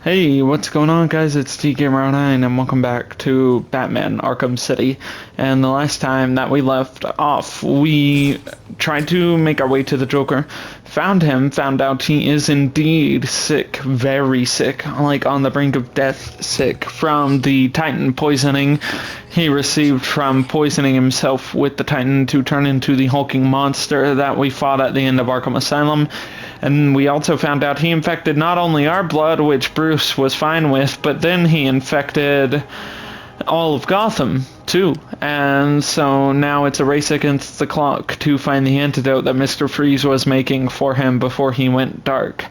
Hey, what's going on, guys? It's TGamer09 and welcome back to Batman Arkham City. And the last time that we left off, we tried to make our way to the Joker, found him, found out he is indeed sick, very sick, like on the brink of death, sick from the Titan poisoning he received from poisoning himself with the Titan to turn into the hulking monster that we fought at the end of Arkham Asylum. And we also found out he infected not only our blood, which Bruce was fine with, but then he infected all of Gotham, too. And so now it's a race against the clock to find the antidote that Mr. Freeze was making for him before he went dark.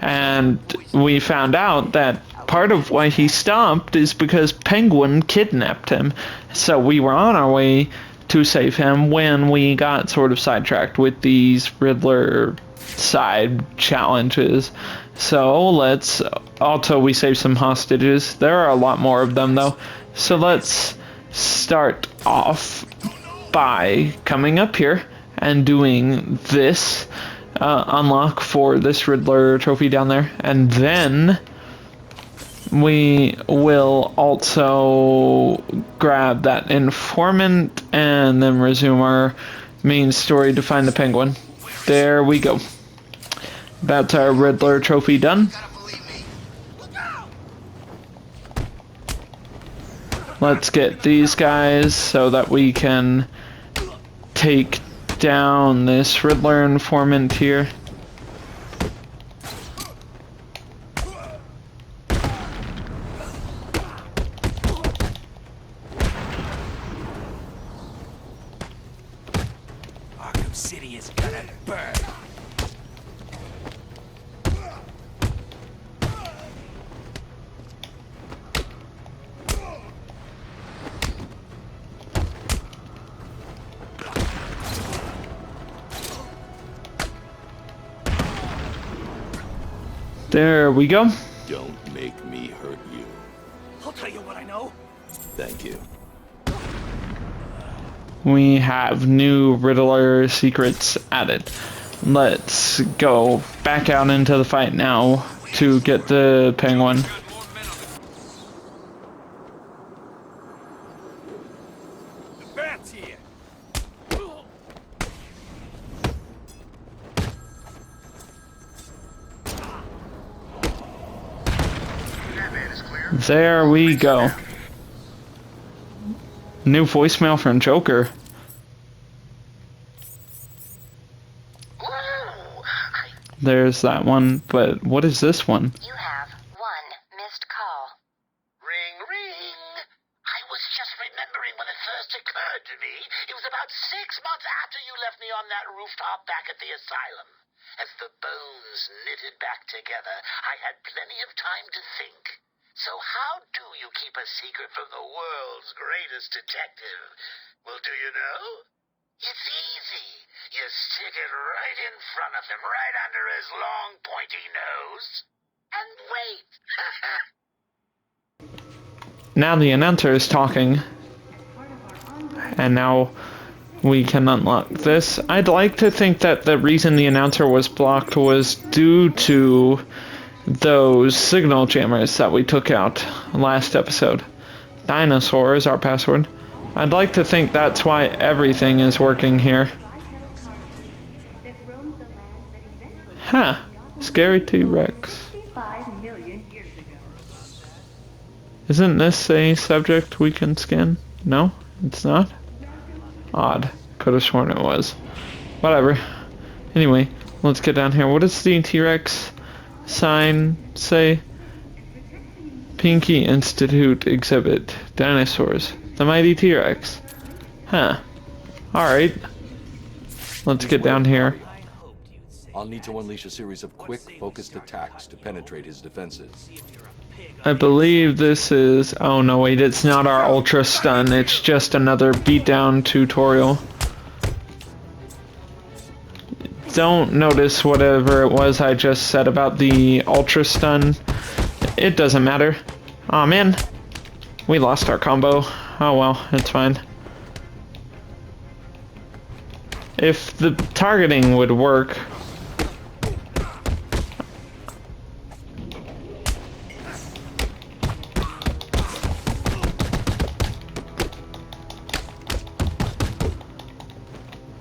And we found out that part of why he stopped is because Penguin kidnapped him. So we were on our way to save him when we got sort of sidetracked with these Riddler side challenges. So let's also we save some hostages. There are a lot more of them though. So let's start off by coming up here and doing this unlock for this Riddler trophy down there, and then we will also grab that informant and then resume our main story to find the Penguin. There we go. That's our Riddler trophy done. Let's get these guys so that we can take down this Riddler informant here. Arkham City is gonna burn. There we go. Don't make me hurt you. I'll tell you what I know. Thank you. We have new Riddler secrets added. Let's go back out into the fight now to get the Penguin. The bat's here. There we go. New voicemail from Joker. There's that one, but what is this one? You have one missed call. Ring, ring. I was just remembering when it first occurred to me. It was about 6 months after you left me on that rooftop back at the asylum. As the bones knitted back together, I had plenty of time to think. So how do you keep a secret from the world's greatest detective? Well, do you know? It's easy. You stick it right in front of him, right under his long, pointy nose, and wait. Now the announcer is talking. And now we can unlock this. I'd like to think that the reason the announcer was blocked was due to those signal jammers that we took out last episode. Dinosaur is our password. I'd like to think that's why everything is working here. Huh. Scary T-Rex. Isn't this a subject we can scan? No, it's not? Odd. Could have sworn it was. Whatever. Anyway, let's get down here. What does the T-Rex sign say? Pinky Institute exhibit. Dinosaurs. The mighty T-Rex. Huh. Alright. Let's get down here. I'll need to unleash a series of quick, focused attacks to penetrate his defenses. I believe this is... Oh no, wait, it's not our Ultra Stun. It's just another beatdown tutorial. Don't notice whatever it was I just said about the Ultra Stun. It doesn't matter. Aw, man. We lost our combo. Oh well, it's fine. If the targeting would work...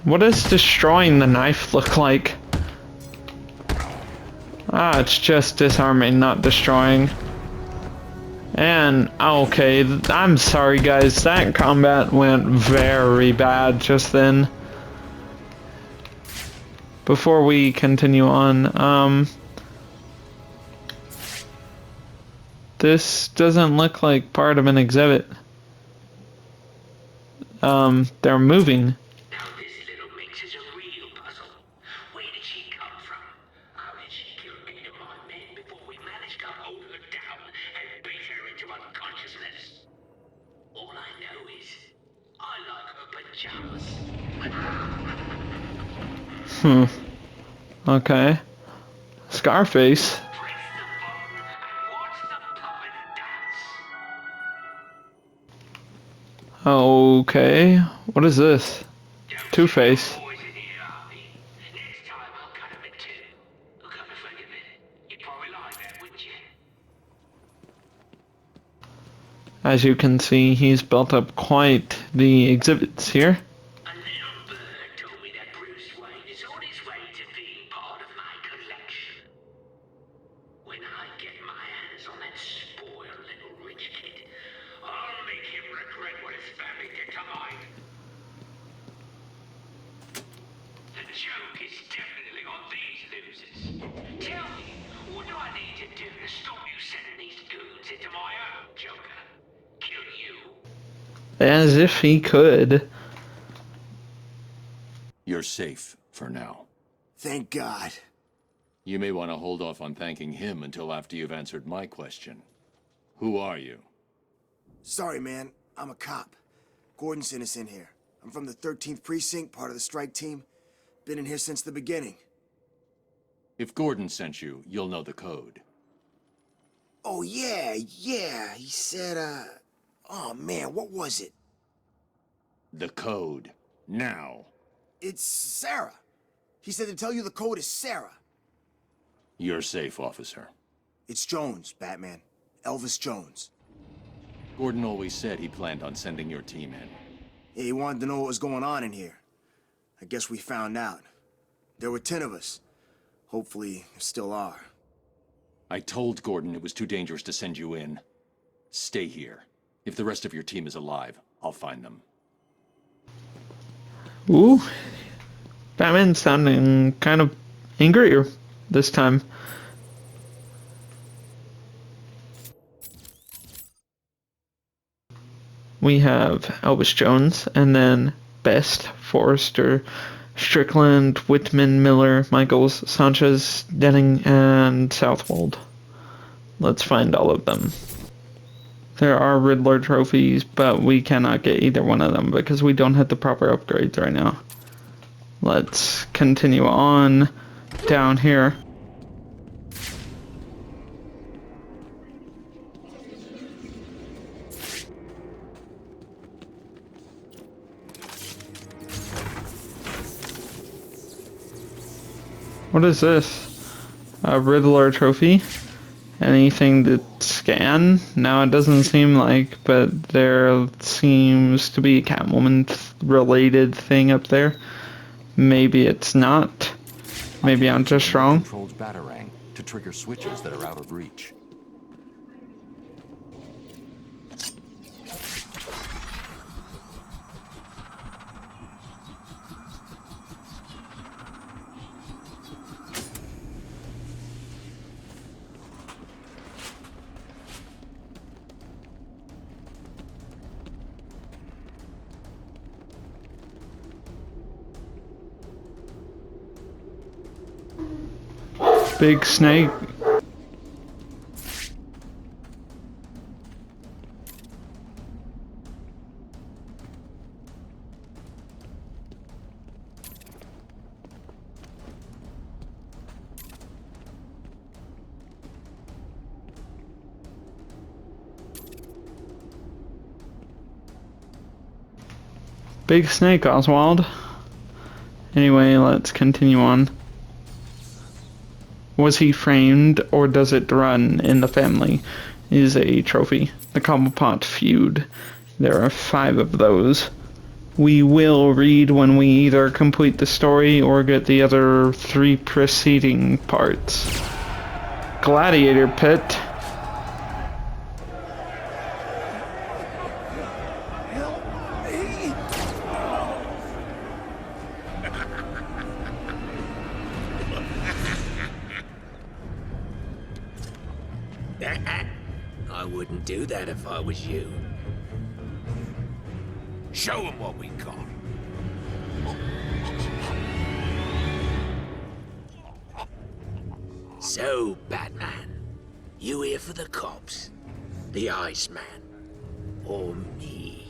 What does destroying the knife look like? Ah, it's just disarming, not destroying. And, okay, I'm sorry guys, that combat went very bad just then. Before we continue on, this doesn't look like part of an exhibit. They're moving. Now this little minx is a real puzzle. Where did she come from? How did she kill 8 of my men before we managed to hold her down and beat her into unconsciousness? All I know is, I like her pajamas. Okay. Scarface. Press the button and watch the puppet dance. Okay. What is this? Two-Face. Boys in here, Harvey. Next time I'll cut him in 2. Come to think of it, you'd probably like that, wouldn't you? As you can see, he's built up quite the exhibits here. A little bird told me that Bruce Wayne is on his way to being part of my collection. When I get my hands on that spoiled little rich kid, I'll make him regret what his family did to mine. The joke is definitely on these losers. Tell me, what do I need to do to stop you sending these goons into my own, Joker? Kill you? As if he could. You're safe for now. Thank God. You may want to hold off on thanking him until after you've answered my question. Who are you? Sorry, man. I'm a cop. Gordon sent us in here. I'm from the 13th Precinct, part of the strike team. Been in here since the beginning. If Gordon sent you, you'll know the code. Oh, yeah. He said, oh, man, what was it? The code. Now. It's Sarah. He said to tell you the code is Sarah. You're safe, officer. It's Jones, Batman. Elvis Jones. Gordon always said he planned on sending your team in. Yeah, he wanted to know what was going on in here. I guess we found out. There were 10 of us. Hopefully, there still are. I told Gordon it was too dangerous to send you in. Stay here. If the rest of your team is alive, I'll find them. Ooh. Batman's sounding kind of angrier this time. We have Elvis Jones, and then Best, Forrester, Strickland, Whitman, Miller, Michaels, Sanchez, Denning, and Southwold. Let's find all of them. There are Riddler trophies, but we cannot get either one of them because we don't have the proper upgrades right now. Let's continue on down here. What is this? A Riddler trophy? Anything to scan? No, it doesn't seem like, but there seems to be a Catwoman related thing up there. Maybe it's not. Maybe I'm just wrong. Controls Batarang to trigger switches that are out of reach. Big snake. Big snake, Oswald. Anyway, let's continue on. Was he framed, or does it run in the family? Is a trophy. The Cobblepot feud. There are 5 of those. we will read when we either complete the story or get the other 3 preceding parts. Gladiator Pit. I wouldn't do that if I was you. Show him what we got. So, Batman, you here for the cops, the Iceman, or me?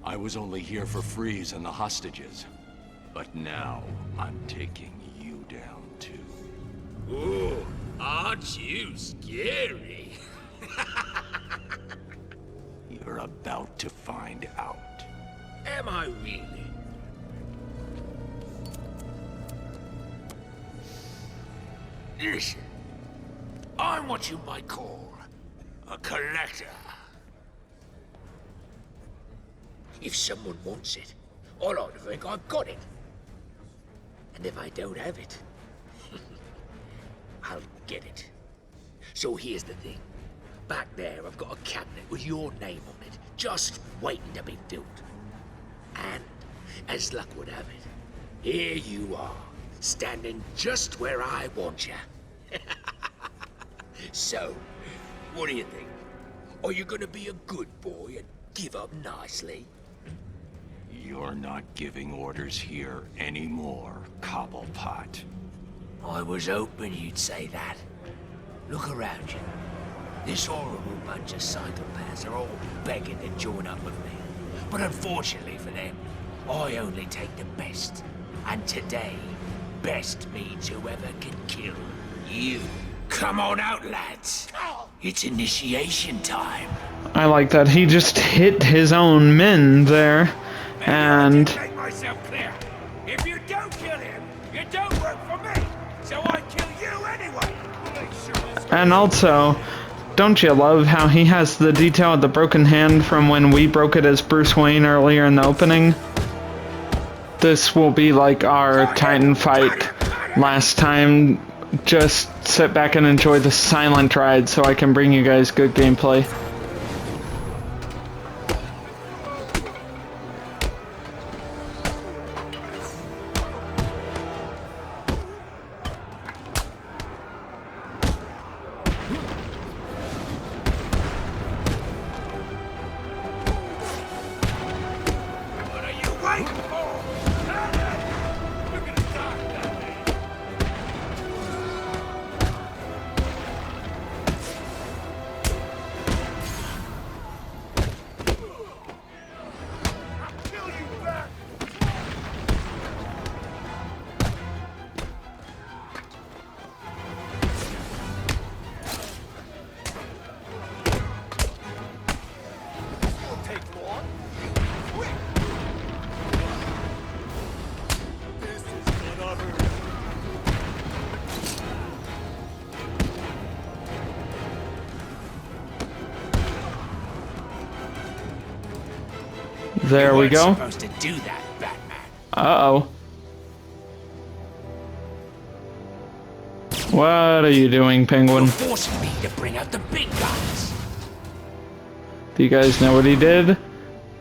I was only here for Freeze and the hostages. But now, I'm taking you down too. Ooh, aren't you scary? You're about to find out. Am I really? Listen, I'm what you might call a collector. If someone wants it, I like to think I've got it. And if I don't have it, I'll get it. So here's the thing. Back there, I've got a cabinet with your name on it, just waiting to be filled. And, as luck would have it, here you are, standing just where I want you. So, what do you think? Are you gonna be a good boy and give up nicely? You're not giving orders here anymore, Cobblepot. I was hoping you'd say that. Look around you. This horrible bunch of psychopaths are all begging to join up with me. But unfortunately for them, I only take the best. And today, best means whoever can kill you. Come on out, lads. It's initiation time. I like that he just hit his own men there. And Make myself clear. If you don't kill him, you don't work for me. So I kill you anyway. Make sure this and also, don't you love how he has the detail of the broken hand from when we broke it as Bruce Wayne earlier in the opening? This will be like our Titan fight last time. Just sit back and enjoy the silent ride so I can bring you guys good gameplay. What are you waiting for? You're gonna die, Batman. I'll kill you back. Won't take long. Quick. This is another. There we go. Supposed to do that, Batman. Uh-oh. What are you doing, Penguin? You're forcing me to bring out the big guns. Do you guys know what he did?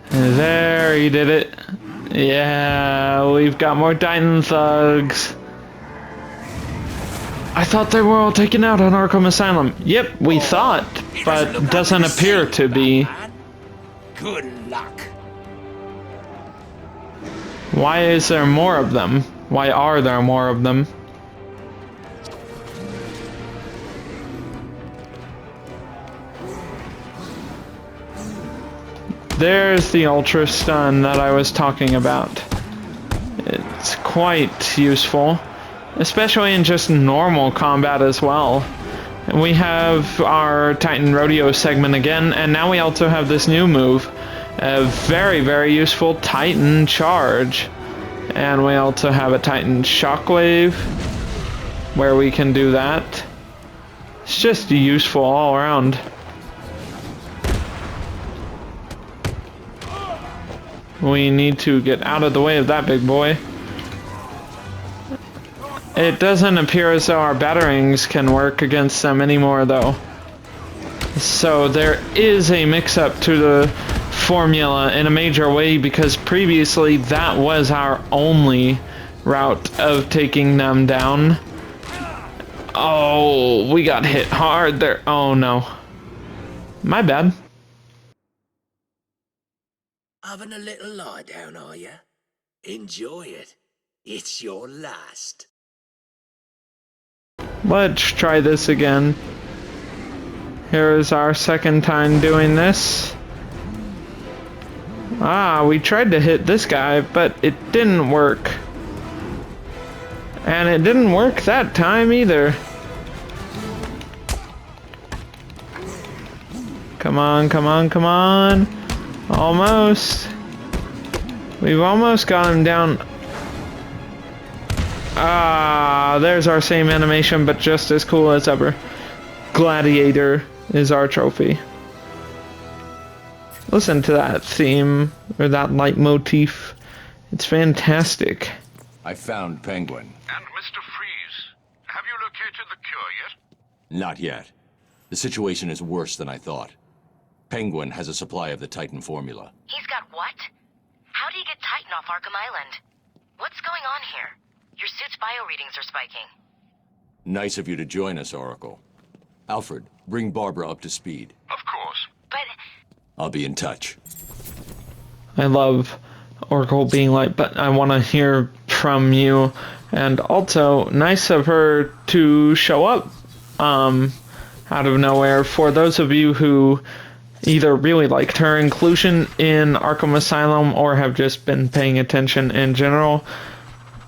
There, he did it. Yeah, we've got more Titan thugs. I thought they were all taken out on Arkham Asylum. Yep, we thought, It but look like doesn't the appear same, to be. Batman. Good luck. Why is there more of them? Why are there more of them? There's the Ultra Stun that I was talking about. It's quite useful, especially in just normal combat as well. And we have our Titan Rodeo segment again, and now we also have this new move, a very, very useful Titan Charge. And we also have a Titan Shockwave, where we can do that. It's just useful all around. We need to get out of the way of that big boy. It doesn't appear as though our batterings can work against them anymore, though. So there is a mix-up to the formula in a major way, because previously that was our only route of taking them down. Oh, we got hit hard there. Oh no. My bad. Having a little lie down, are you? Enjoy it. It's your last. Let's try this again. Here is our second time doing this. Ah, we tried to hit this guy, but it didn't work. And it didn't work that time either. Come on, come on, come on. Almost. We've almost got him down. Ah, there's our same animation, but just as cool as ever. Gladiator is our trophy. Listen to that theme, or that leitmotif. It's fantastic. I found Penguin. And Mr. Freeze, have you located the cure yet? Not yet. The situation is worse than I thought. Penguin has a supply of the Titan formula. He's got what? How do you get Titan off Arkham Island? What's going on here? Your suit's bio readings are spiking. Nice of you to join us, Oracle. Alfred, bring Barbara up to speed. Of course. But I'll be in touch. I love Oracle being like, but I want to hear from you. And also, nice of her to show up out of nowhere. For those of you who either really liked her inclusion in Arkham Asylum or have just been paying attention in general,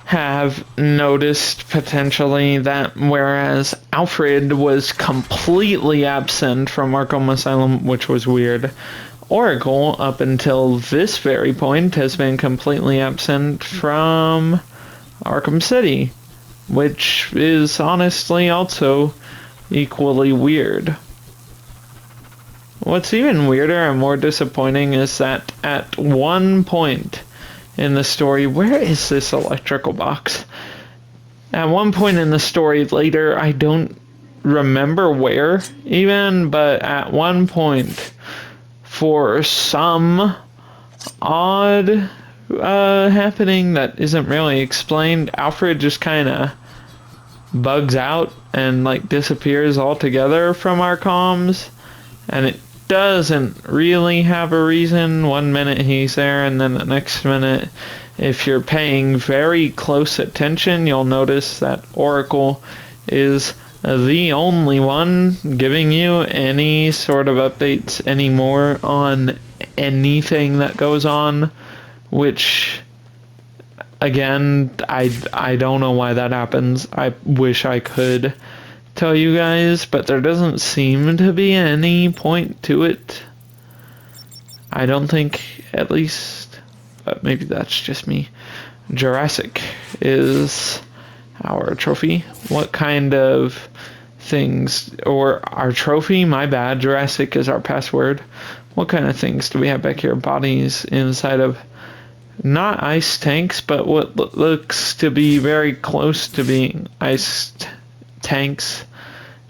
have noticed potentially that whereas Alfred was completely absent from Arkham Asylum, which was weird, Oracle, up until this very point, has been completely absent from Arkham City, which is honestly also equally weird. What's even weirder and more disappointing is that at one point in the story, where is this electrical box? At one point in the story later, I don't remember where even, but at one point, for some odd happening that isn't really explained, Alfred just kind of bugs out and like disappears altogether from our comms, and it doesn't really have a reason. One minute he's there, and then the next minute, if you're paying very close attention, you'll notice that Oracle is the only one giving you any sort of updates anymore on anything that goes on, which again, I don't know why that happens. I wish I could tell you guys, but there doesn't seem to be any point to it. I don't think, at least, but maybe that's just me. Jurassic is our trophy. What kind of things, or our trophy, my bad, Jurassic is our password. What kind of things do we have back here? Bodies inside of, not ice tanks, but what looks to be very close to being ice tanks.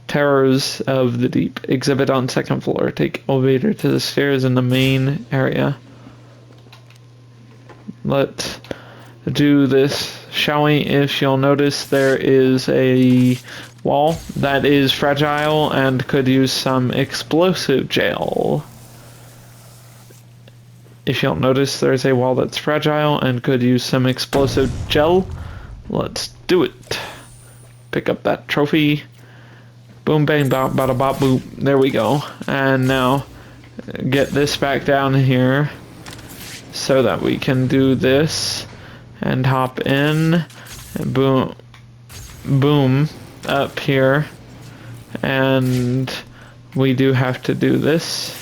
Terrors of the Deep. Exhibit on second floor. Take elevator to the stairs in the main area. Let's do this, shall we? If you'll notice, there is a wall that is fragile and could use some explosive gel. If you'll notice, there's a wall that's fragile and could use some explosive gel. Let's do it. Pick up that trophy. Boom, bang, bop, bada, bop, boop. There we go. And now get this back down here so that we can do this and hop in. And boom, boom, up here. And we do have to do this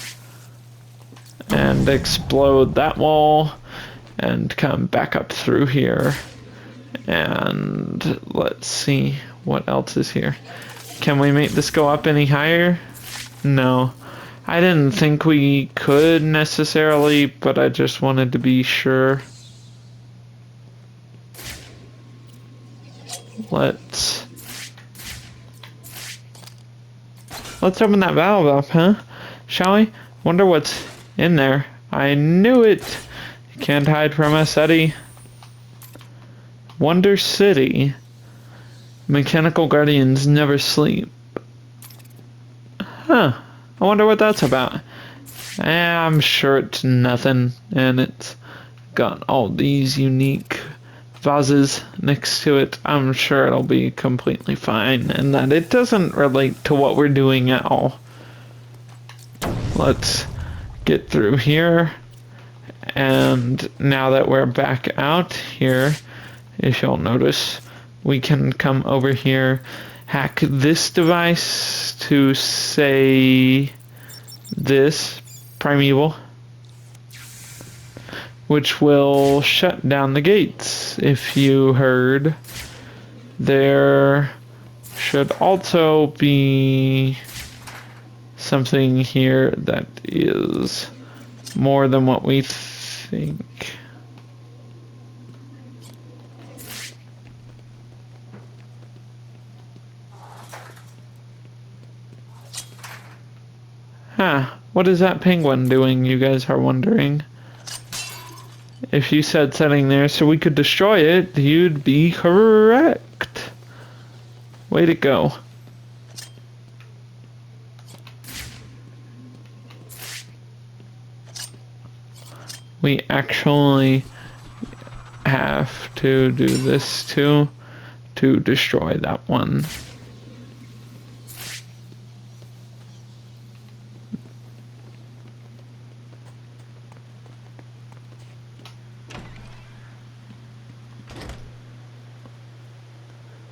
and explode that wall and come back up through here. And let's see what else is here. Can we make this go up any higher? No. I didn't think we could necessarily, but I just wanted to be sure. Let's open that valve up, huh? Shall we? Wonder what's in there. I knew it. You can't hide from us, Eddie. Wonder City. Mechanical guardians never sleep. Huh. I wonder what that's about. I'm sure it's nothing, and it's got all these unique vases next to it. I'm sure it'll be completely fine, and that it doesn't relate to what we're doing at all. Let's get through here, and now that we're back out here, if you'll notice, we can come over here, hack this device to say this primeval, which will shut down the gates. If you heard, there should also be something here that is more than what we think. Huh, what is that penguin doing, you guys are wondering? If you said setting there so we could destroy it, you'd be correct. Way to go. We actually have to do this too to destroy that one.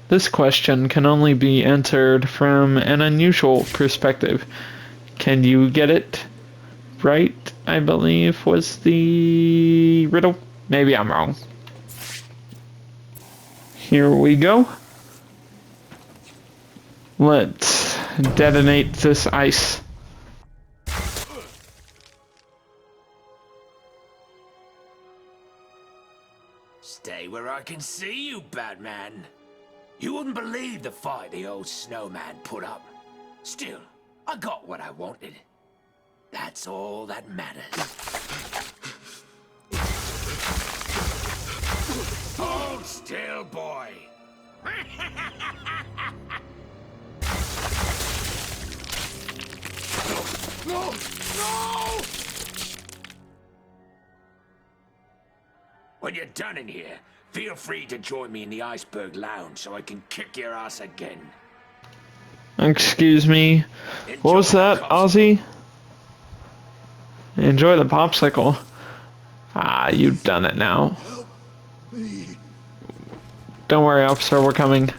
This question can only be answered from an unusual perspective. Can you get it right? I believe was the riddle. Maybe I'm wrong. Here we go. Let's detonate this ice. Stay where I can see you, Batman. You wouldn't believe the fight the old snowman put up. Still, I got what I wanted. That's all that matters. Hold still, boy. No! No! When you're done in here, feel free to join me in the Iceberg Lounge so I can kick your ass again. Excuse me. What was that, Ozzy? Enjoy the popsicle. Ah, you've done it now. Don't worry, officer, we're coming.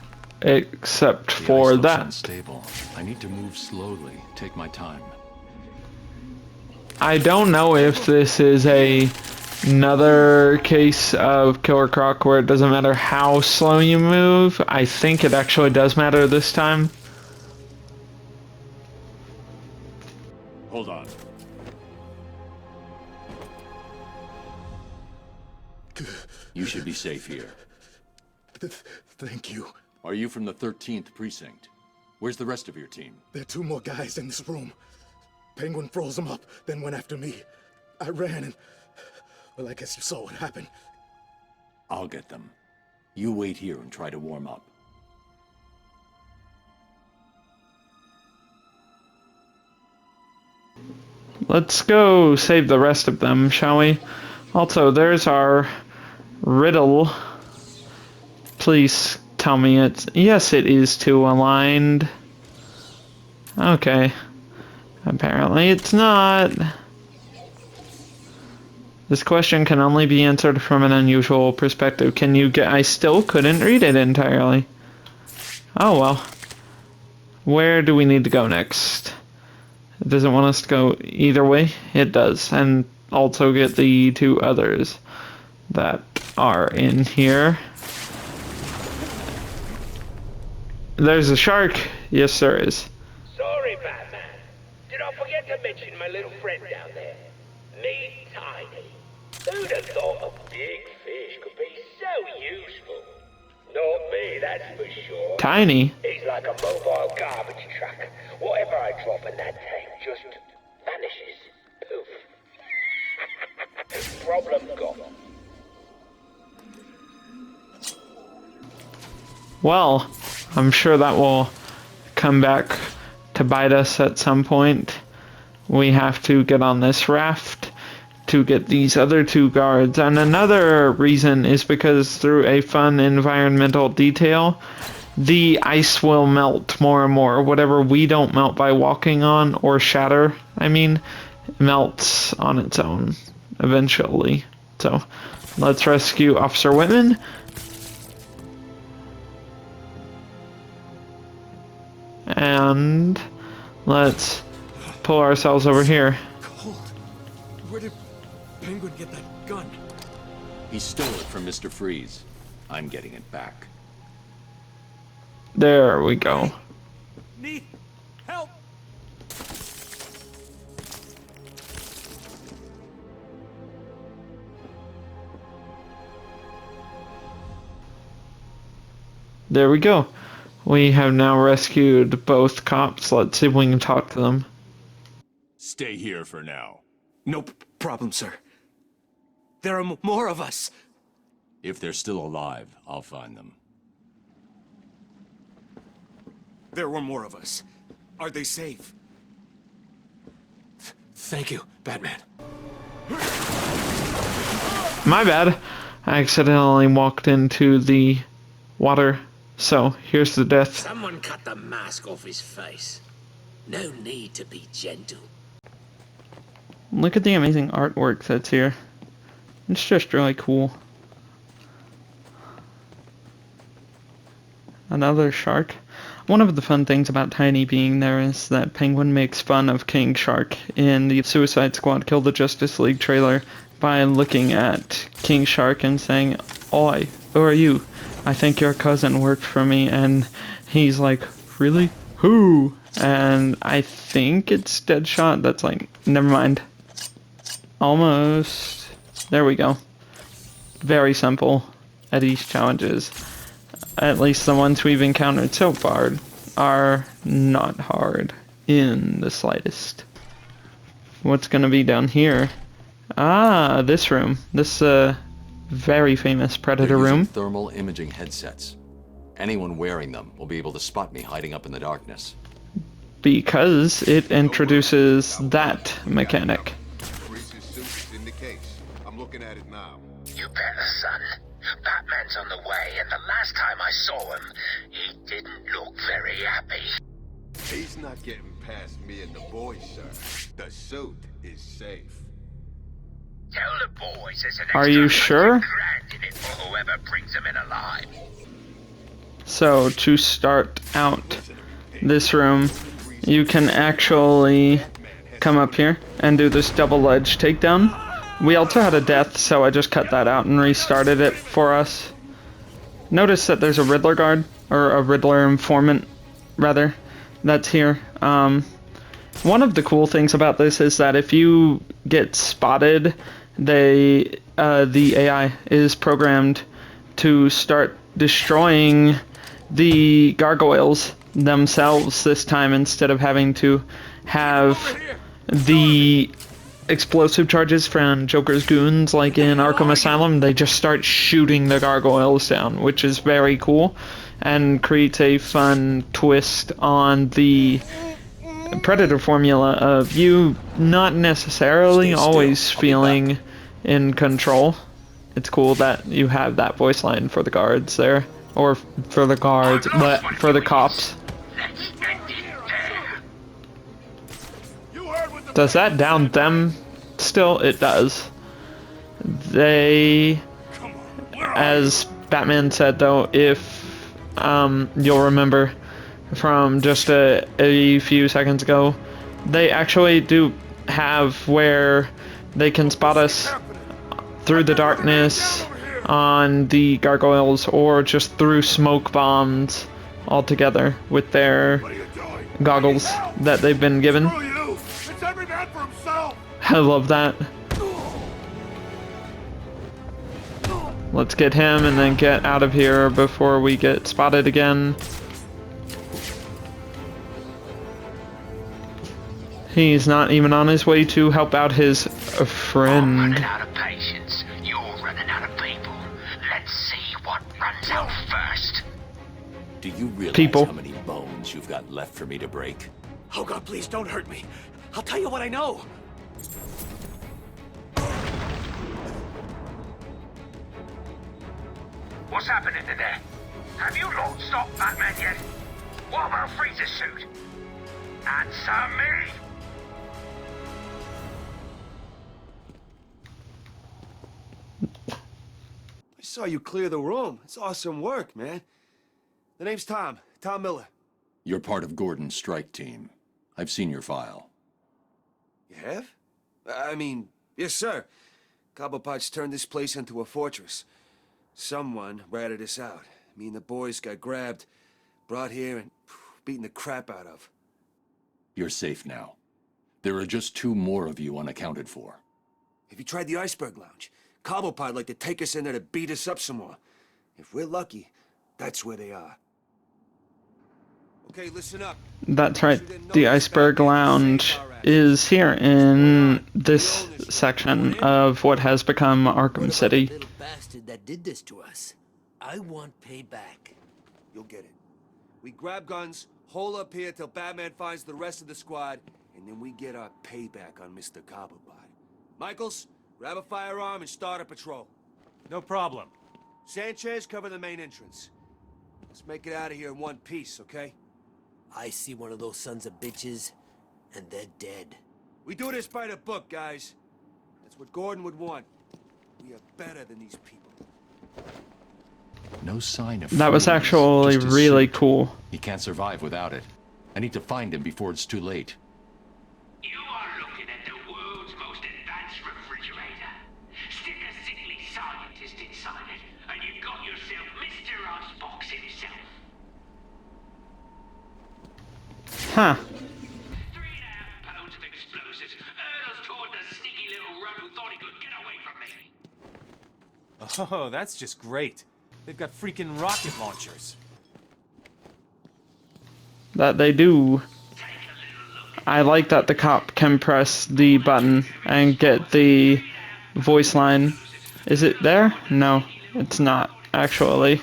Except for that. Unstable. I need to move slowly. Take my time. I don't know if this is another case of Killer Croc where it doesn't matter how slow you move. I think it actually does matter this time. Hold on. You should be safe here. Thank you. Are you from the 13th precinct? Where's the rest of your team? There are two more guys in this room. Penguin froze them up, then went after me. I ran and... well, I guess you saw what happened. I'll get them. You wait here and try to warm up. Let's go save the rest of them, shall we? Also, there's our riddle. Please tell me it's... yes, it is two aligned. Okay. Apparently it's not. This question can only be answered from an unusual perspective. Can you get... I still couldn't read it entirely. Oh well. Where do we need to go next? It doesn't want us to go either way. It does. And also get the two others that are in here. There's a shark. Yes, there is. Sorry, Batman. Did I forget forget to mention my little friend down there. Meet Tiny. Who'd have thought a big fish could be so useful? Not me, that's for sure. Tiny? He's like a mobile garbage truck. Whatever I drop in that tank just vanishes. Poof. Problem gone. Well, I'm sure that will come back to bite us at some point. We have to get on this raft to get these other two guards. And another reason is because through a fun environmental detail, the ice will melt more and more. Whatever we don't melt by walking on, or shatter, I mean, melts on its own eventually. So let's rescue Officer Whitman. And let's pull ourselves over here. Cold. Where did Penguin get that gun? He stole it from Mr. Freeze. I'm getting it back. There we go. Need help! There we go. We have now rescued both cops. Let's see if we can talk to them. Stay here for now. No problem, sir. There are more of us. If they're still alive, I'll find them. There were more of us. Are they safe? Thank you, Batman. My bad. I accidentally walked into the water. So, here's the death. Someone cut the mask off his face. No need to be gentle. Look at the amazing artwork that's here. It's just really cool. Another shark. One of the fun things about Tiny being there is that Penguin makes fun of King Shark in the Suicide Squad Kill the Justice League trailer by looking at King Shark and saying, "Oi, who are you? I think your cousin worked for me," and he's like, "Really? Who?" And I think it's Deadshot that's like, never mind. Almost. There we go. Very simple at these challenges. At least the ones we've encountered so far are not hard in the slightest. What's gonna be down here? Ah, this room. This, very famous Predator They're using room. thermal imaging headsets. Anyone wearing them will be able to spot me hiding up in the darkness. Because it introduces that mechanic. Freeze's suit is in the case. I'm looking at it now. You better, son. Batman's on the way, and the last time I saw him, he didn't look very happy. He's not getting past me and the boys, sir. The suit is safe. Tell the boys there's an Are you extra sure? $100,000 in it for whoever brings him in alive. So to start out this room, you can actually come up here and do this double ledge takedown. We also had a death, so I just cut that out and restarted it for us. Notice that there's a Riddler guard, or a Riddler informant, rather, that's here. One of the cool things about this is that if you get spotted, the AI is programmed to start destroying the gargoyles themselves this time, instead of having to have the explosive charges from Joker's goons like in Arkham Asylum. They just start shooting the gargoyles down, which is very cool and creates a fun twist on the Predator formula of you not necessarily always feeling in control. It's cool that you have that voice line for the guards there, or for the guards, but for the cops. Does that down them? Still, it does. They, as Batman said though, if you'll remember from just a few seconds ago, they actually do have where they can spot us through the darkness on the gargoyles, or just through smoke bombs altogether with their goggles that they've been given. I love that. Let's get him and then get out of here before we get spotted again. He's not even on his way to help out his I'm friend. running out of patience. You're running out of people. Let's see what runs out first. Do you realize People. how many bones you've got left for me to break? Oh God, please don't hurt me. I'll tell you what I know. What's happening in there? Have you lot stopped Batman yet? What about Freezer's suit? Answer me! I saw you clear the room. It's awesome work, man. The name's Tom. Tom Miller. You're part of Gordon's strike team. I've seen your file. You have? I mean, yes, sir. Cobblepot's turned this place into a fortress. Someone ratted us out. Me and the boys got grabbed, brought here, and beaten the crap out of. You're safe now. There are just 2 more of you unaccounted for. Have you tried the Iceberg Lounge? Cobblepot'd like to take us in there to beat us up some more. If we're lucky, that's where they are. Okay, listen up. That's right. The Iceberg Lounge is here in this section of what has become Arkham City. Little bastard that did this to us. I want payback. You'll get it. We grab guns, hole up here till Batman finds the rest of the squad, and then we get our payback on Mr. Cobblepot. Michaels, grab a firearm and start a patrol. No problem. Sanchez, cover the main entrance. Let's make it out of here in one piece, okay? I see one of those sons of bitches, and they're dead. We do this by the book, guys. That's what Gordon would want. We are better than these people. No sign of That was Freeze, actually just his really suit. cool. He can't survive without it. I need to find him before it's too late. You are looking at the world's most advanced refrigerator. Stick a sickly scientist inside it, and you've got yourself Mr. Icebox himself. Huh. 3.5 pounds of explosives. Earl's toward the sneaky little runt who thought he could get away from me. Oh, that's just great. They've got freaking rocket launchers. That they do. I like that the cop can press the button and get the voice line. Is it there? No, it's not, actually.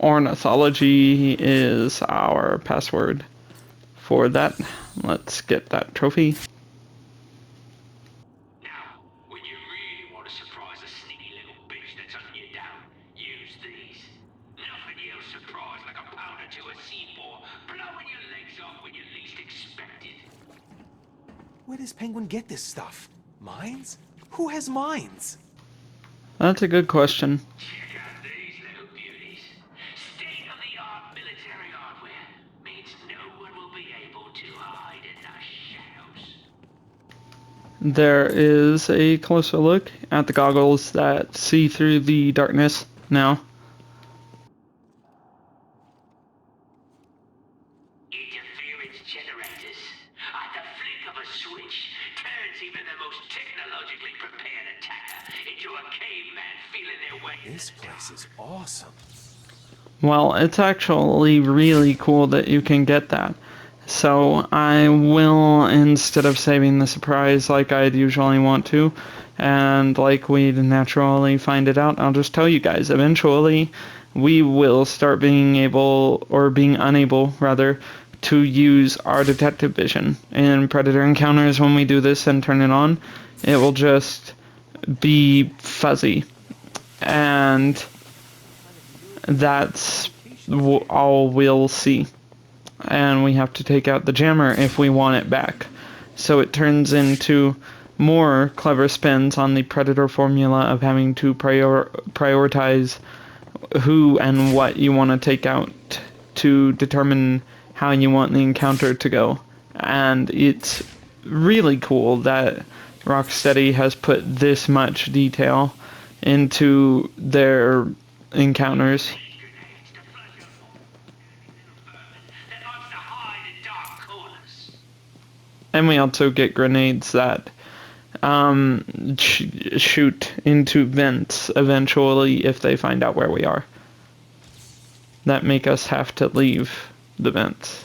Ornithology is our password for that. Let's get that trophy. Now, when you really want to surprise a sneaky little bitch that's hunting you down, use these. Nothing else surprise like a powder to a C4, blowing your legs off when you least expect it. Where does Penguin get this stuff? Mines? Who has mines? That's a good question. Check out these little beauties. State-of-the-art military hardware means no one will be able to hide in the shadows. There is a closer look at the goggles that see through the darkness now. Interference generators. At the flick of a switch, turns even the most technologically prepared attacker into a caveman feeling their way. This place is awesome. Well, it's actually really cool that you can get that. So I will, instead of saving the surprise like I'd usually want to, and like we'd naturally find it out, I'll just tell you guys. Eventually, we will start being able, or being unable, rather, to use our detective vision. In Predator encounters, when we do this and turn it on, it will just be fuzzy. And that's all we'll see. And we have to take out the jammer if we want it back. So it turns into more clever spins on the Predator formula of having to prioritize who and what you want to take out to determine how you want the encounter to go. And it's really cool that Rocksteady has put this much detail into their encounters. And we also get grenades that shoot into vents eventually if they find out where we are. That make us have to leave the vents.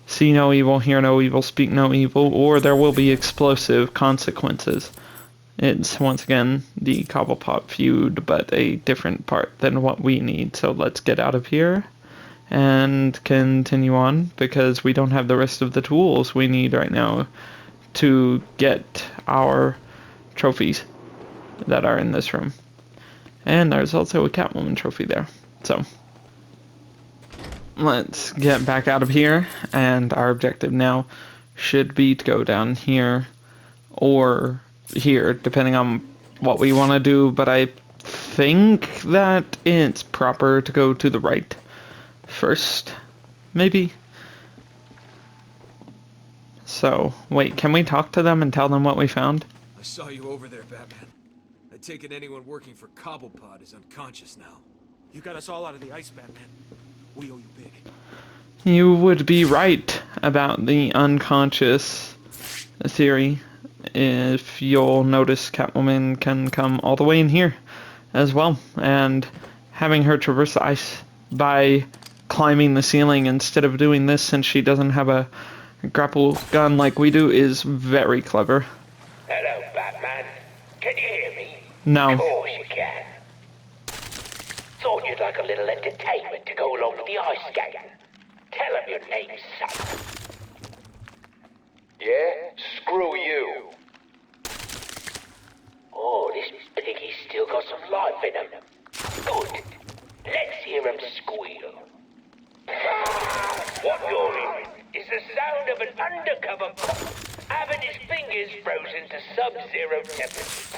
See no evil, hear no evil, speak no evil, or there will be explosive consequences. It's once again the Cobblepot feud, but a different part than what we need. So let's get out of here and continue on, because we don't have the rest of the tools we need right now to get our trophies that are in this room. And there's also a Catwoman trophy there. So let's get back out of here, and our objective now should be to go down here or here, depending on what we want to do, but I think that it's proper to go to the right first, maybe. So, wait, can we talk to them and tell them what we found? I saw you over there, Batman. I take it anyone working for Cobblepot is unconscious now. You got us all out of the ice, Batman. We owe you big. You would be right about the unconscious theory. If you'll notice, Catwoman can come all the way in here as well, and having her traverse the ice by climbing the ceiling instead of doing this, since she doesn't have a grapple gun like we do, is very clever. Hello, Batman. Can you hear me? No. Of course you can. Thought you'd like a little entertainment to go along with the ice skating. Tell them your name's son. Yeah? Screw you. Oh, this piggy's still got some life in him. Good. Let's hear him squeal. What you're hearing is the sound of an undercover cop having his fingers frozen to sub-zero temperatures.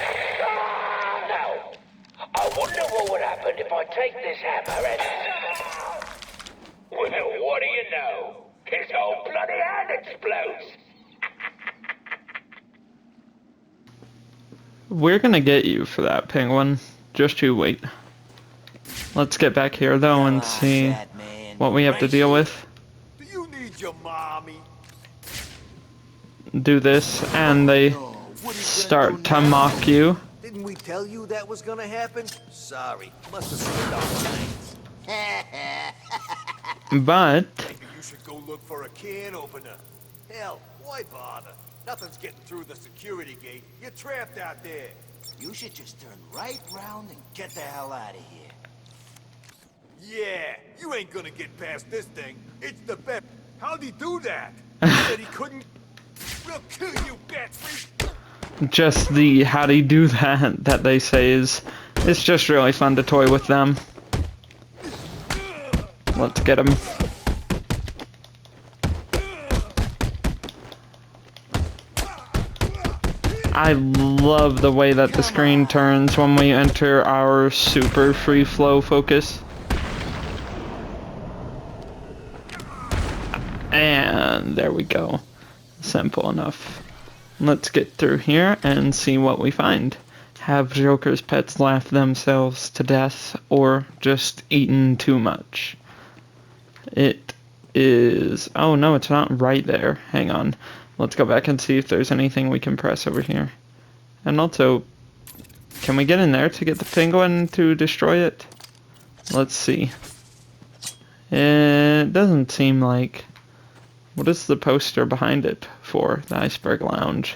Now, I wonder what would happen if I take this hammer and... Well, what do you know? His whole bloody hand explodes. We're gonna get you for that, Penguin. Just you wait. Let's get back here, though, and see what we have to deal with. Do you need your mommy? Do this, and they start to mock you. Didn't we tell you that was gonna happen? Sorry, must have slipped our minds. But Maybe you should go look for a can opener. Hell, why bother? Nothing's getting through the security gate. You're trapped out there. You should just turn right round and get the hell out of here. Yeah, you ain't gonna get past this thing. It's the best. How'd he do that? He said he couldn't. We'll kill you, Batfreak. just the how do you do that they say is, it's just really fun to toy with them. Let's get him. I love the way that the screen turns when we enter our super free flow focus. And there we go. Simple enough. Let's get through here and see what we find. Have Joker's pets laugh themselves to death or just eaten too much? It is... oh no, it's not right there. Hang on. Let's go back and see if there's anything we can press over here. And also, can we get in there to get the penguin to destroy it? Let's see. It doesn't seem like... what is the poster behind it for? The Iceberg Lounge.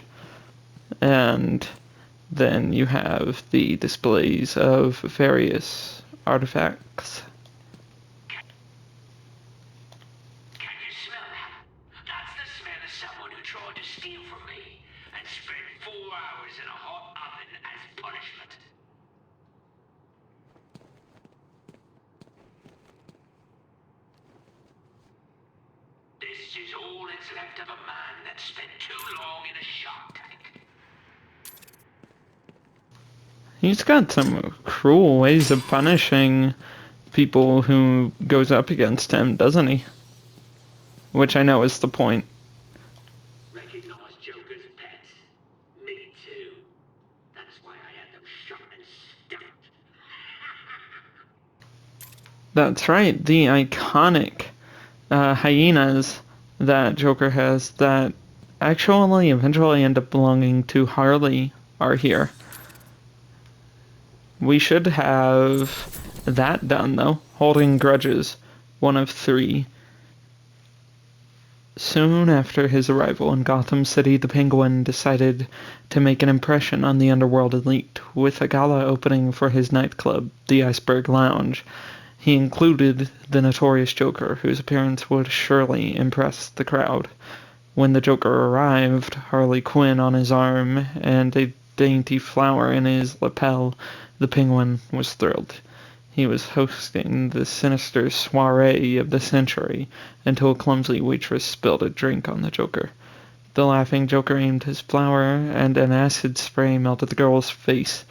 And then you have the displays of various artifacts. Can you smell that? That's the smell of someone who tried to steal from me and spent 4 hours in a hot oven as punishment. This is all that's left of a man that spent too long in a shark tank. He's got some cruel ways of punishing people who goes up against him, doesn't he? Which I know is the point. Recognize Joker's pets? Me too. That's why I had them shot and stuffed. That's right, the iconic hyenas that Joker has that actually eventually end up belonging to Harley are here. We should have that done, though. Holding grudges. 1 of 3. Soon after his arrival in Gotham City, the Penguin decided to make an impression on the underworld elite, with a gala opening for his nightclub, the Iceberg Lounge. He included the notorious Joker, whose appearance would surely impress the crowd. When the Joker arrived, Harley Quinn on his arm and a dainty flower in his lapel, the Penguin was thrilled. He was hosting the sinister soiree of the century until a clumsy waitress spilled a drink on the Joker. The laughing Joker aimed his flower, and an acid spray melted the girl's face.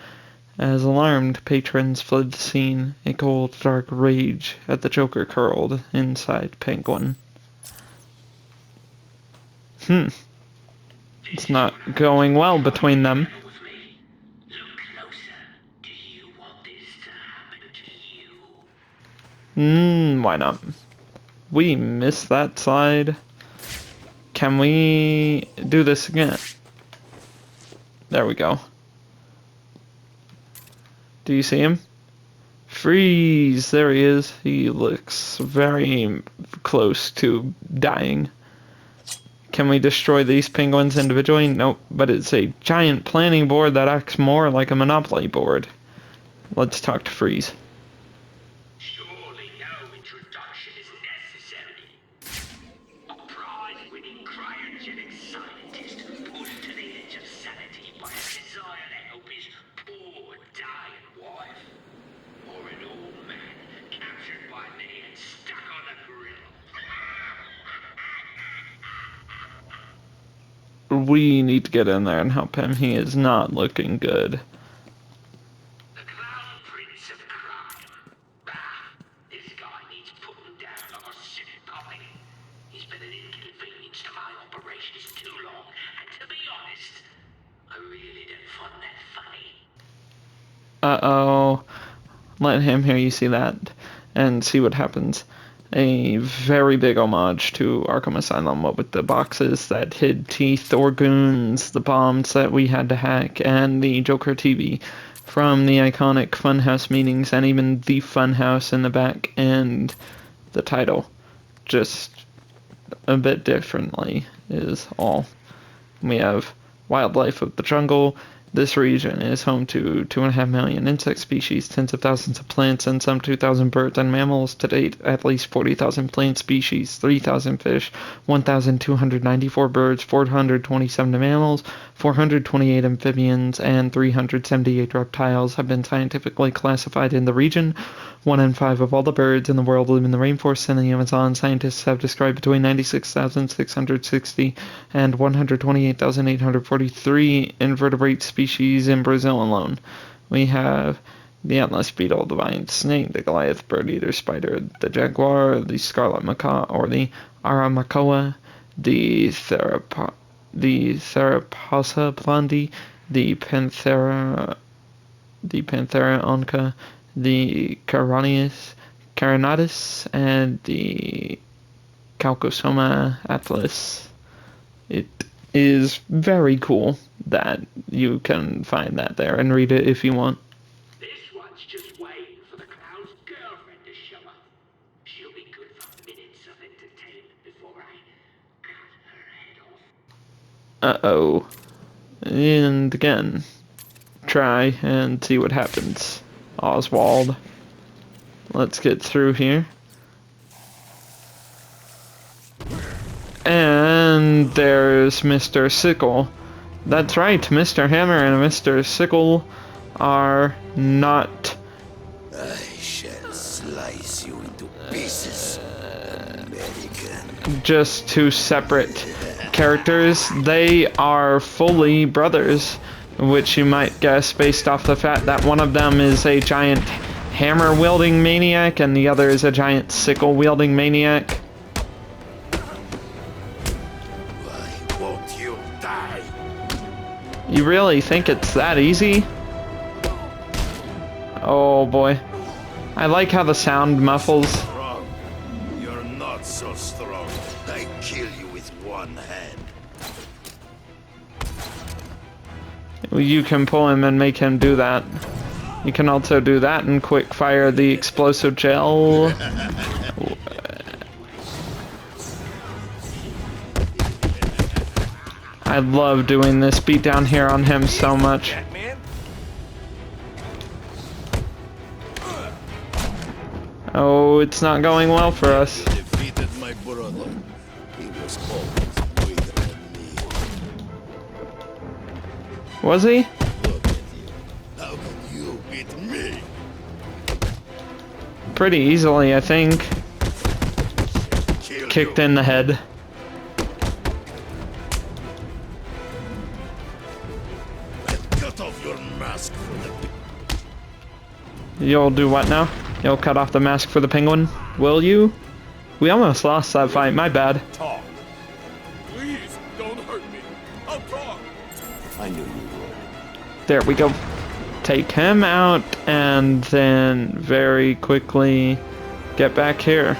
As alarmed patrons fled the scene, a cold, dark rage at the Joker curled inside Penguin. It's not going well between them. Why not? We missed that side. Can we do this again? There we go. Do you see him? Freeze! There he is. He looks very close to dying. Can we destroy these penguins individually? Nope, but it's a giant planning board that acts more like a Monopoly board. Let's talk to Freeze. Surely no introduction is necessary. A prize-winning cryogenic scientist pushed to the edge of sanity by a desire to help his poor, dying wife. Or an old man captured by me and stuck on the grill. We need to get in there and help him. He is not looking good. The Clown Prince of Crime. Bah, this guy needs putting down like a sick puppy. He's been an inconvenience to my operations too long, and to be honest, I really don't find that funny. Uh-oh. Let him hear you see that and see what happens. A very big homage to Arkham Asylum, what with the boxes that hid teeth or goons, the bombs that we had to hack, and the Joker TV from the iconic Funhouse meetings, and even the Funhouse in the back, and the title. Just a bit differently is all. We have wildlife of the jungle. This region is home to 2.5 million insect species, tens of thousands of plants, and some 2,000 birds and mammals. To date, at least 40,000 plant species, 3,000 fish, 1,294 birds, 427 mammals, 428 amphibians, and 378 reptiles have been scientifically classified in the region. 1 in 5 of all the birds in the world live in the rainforests and the Amazon. Scientists have described between 96,660 and 128,843 invertebrate species in Brazil alone. We have the Atlas beetle, the vine snake, the Goliath bird-eater spider, the jaguar, the scarlet macaw, or the aramacoa, the Theraphosa blondie, the Panthera onca, the Carinatus, and the Calcosoma atlas. It is very cool that you can find that there and read it if you want. This one's just waiting for the clown's girlfriend to show up. She'll be good for minutes of entertainment before I cut her head off. Uh-oh. And again, try and see what happens. Oswald. Let's get through here. And there's Mr. Sickle. That's right, Mr. Hammer and Mr. Sickle are not... I shall slice you into pieces, American. Just two separate characters. They are fully brothers, which you might guess based off the fact that one of them is a giant hammer-wielding maniac and the other is a giant sickle-wielding maniac. Why won't you die? You really think it's that easy? Oh boy. I like how the sound muffles. Strong. You're not so strong. I kill you with one hand. You can pull him and make him do that. You can also do that and quick fire the explosive gel. I love doing this beat down here on him so much. Oh, it's not going well for us. Defeated my brother. He was always greater than me. Was he? Look at you. How can you beat me? Pretty easily, I think. Kicked in the head. Cut off your mask for the... You'll do what now? You'll cut off the mask for the penguin? Will you? We almost lost that fight, my bad. Talk. Please, don't hurt me. I'll talk. I knew you would. There we go. Take him out and then very quickly get back here.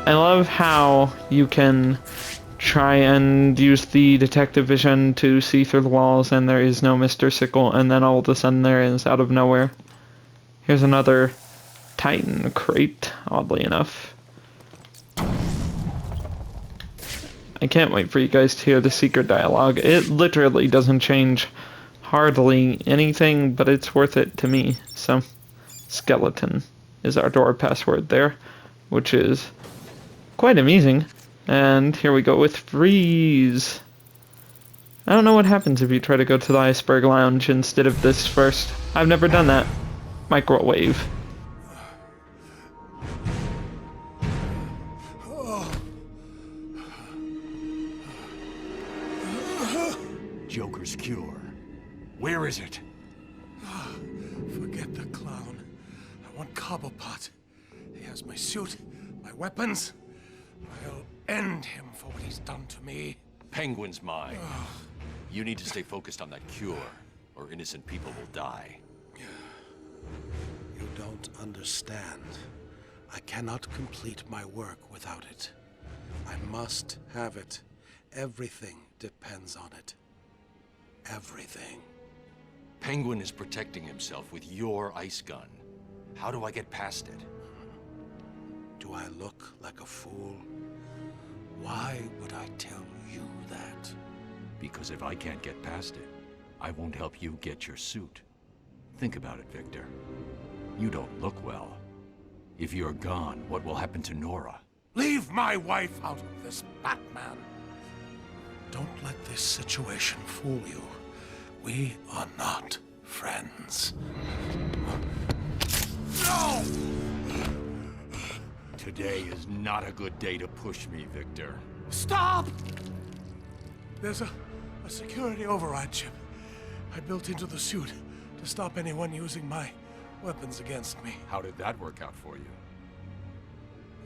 I love how you can try and use the detective vision to see through the walls and there is no Mr. Sickle, and then all of a sudden there is out of nowhere. Here's another Titan crate, oddly enough. I can't wait for you guys to hear the secret dialogue. It literally doesn't change hardly anything, but it's worth it to me. So, skeleton is our door password there, which is quite amusing. And here we go with freeze. I don't know what happens if you try to go to the iceberg lounge instead of this first. I've never done that. Microwave. Joker's cure. Where is it? Forget the clown. I want Cobblepot. He has my suit, my weapons. I'll end him for what he's done to me. Penguin's mine. You need to stay focused on that cure, or innocent people will die. You don't understand. I cannot complete my work without it. I must have it. Everything depends on it. Everything. Penguin is protecting himself with your ice gun. How do I get past it? Do I look like a fool? Why would I tell you that? Because if I can't get past it, I won't help you get your suit. Think about it, Victor. You don't look well. If you're gone, what will happen to Nora? Leave my wife out of this, Batman. Don't let this situation fool you. We are not friends. No! Today is not a good day to push me, Victor. Stop! There's a security override chip I built into the suit to stop anyone using my weapons against me. How did that work out for you?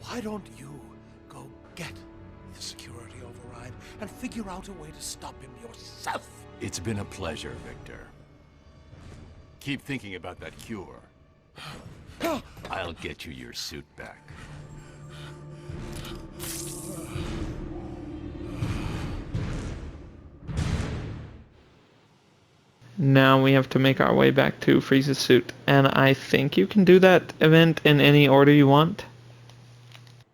Why don't you go get the security override and figure out a way to stop him yourself? It's been a pleasure, Victor. Keep thinking about that cure. I'll get you your suit back. Now we have to make our way back to Freeze's suit, and I think you can do that event in any order you want.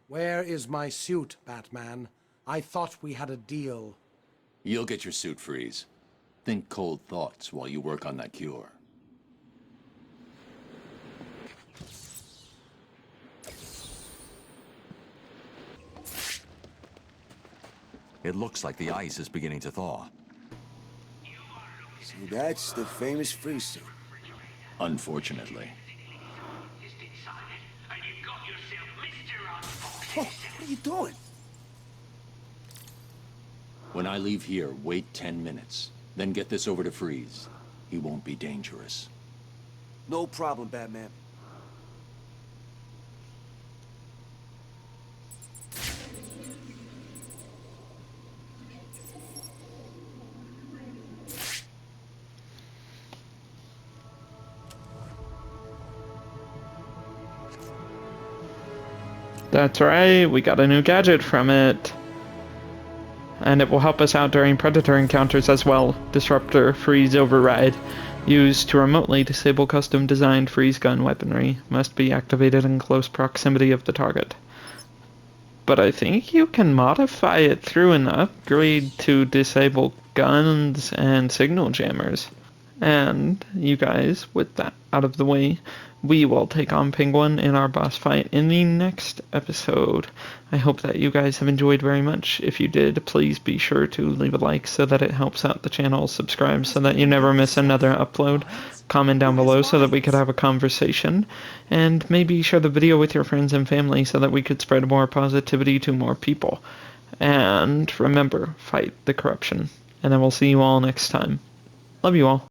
Where is my suit, Batman? I thought we had a deal. You'll get your suit, Freeze. Think cold thoughts while you work on that cure. It looks like the ice is beginning to thaw. See, that's the famous freeze suit. Unfortunately. Oh, what are you doing? When I leave here, wait 10 minutes. Then get this over to Freeze. He won't be dangerous. No problem, Batman. That's right, we got a new gadget from it. and it will help us out during Predator encounters as well. Disruptor, Freeze, Override. Used to remotely disable custom-designed freeze gun weaponry. Must be activated in close proximity of the target. But I think you can modify it through an upgrade to disable guns and signal jammers. And, you guys, with that out of the way, we will take on Penguin in our boss fight in the next episode. I hope that you guys have enjoyed very much. If you did, please be sure to leave a like so that it helps out the channel. Subscribe so that you never miss another upload. Comment down below so that we could have a conversation. And maybe share the video with your friends and family so that we could spread more positivity to more people. And remember, fight the corruption. And I will see you all next time. Love you all.